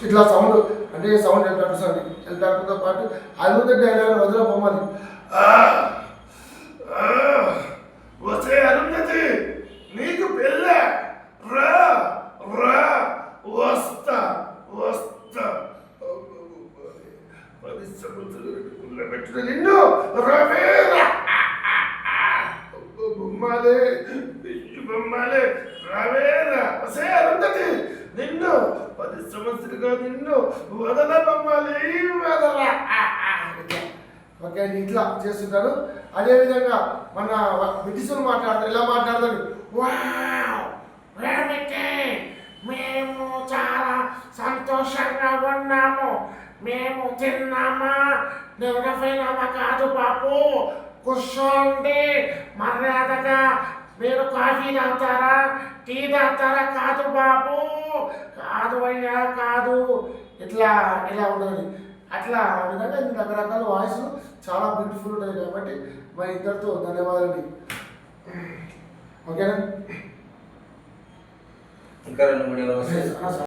ఇట్లా సౌండ్ అంటే సౌండ్ హెలికాప్టర్తో పాటు అద్భుత డైలాగ్ వదిలే బొమ్మది. వచ్చే అరుంధతి నీకు పెళ్ళ రా రా వస్తా వస్తా 10 సంవత్సరాలు పెట్టిన నిన్ను రవేరా బొమ్మాలే బొమ్మాలే రవేరా వచ్చే అరుంధతి నిన్ను 10 సంవత్సరాలుగా నిన్ను వదల బొమ్మాలి వదల. ఓకే ఇట్లా చేస్తుంటారు. అదేవిధంగా మన బ్రిటిష్ మాట్లాడతారు, ఇలా మాట్లాడతారు. మేము చాలా సంతోషంగా ఉన్నాము, మేము తిన్నామా నిద్రపోయినామా కాదు బాబు, కూర్చోండి మర్యాదగా. మీరు కాఫీ తాగుతారా టీ తాగుతారా కాదు బాబు, కాదు అయ్యా కాదు, ఇట్లా ఇలా ఉండదు. అట్లా ఆ విధంగా ఇది రకరకాల వాయిస్లు చాలా బ్యూటిఫుల్ ఉంటుంది. కాబట్టి మా ఇద్దరితో ధన్యవాదాలండి. ఓకేనా? ఇంకా 2 వీడియోలు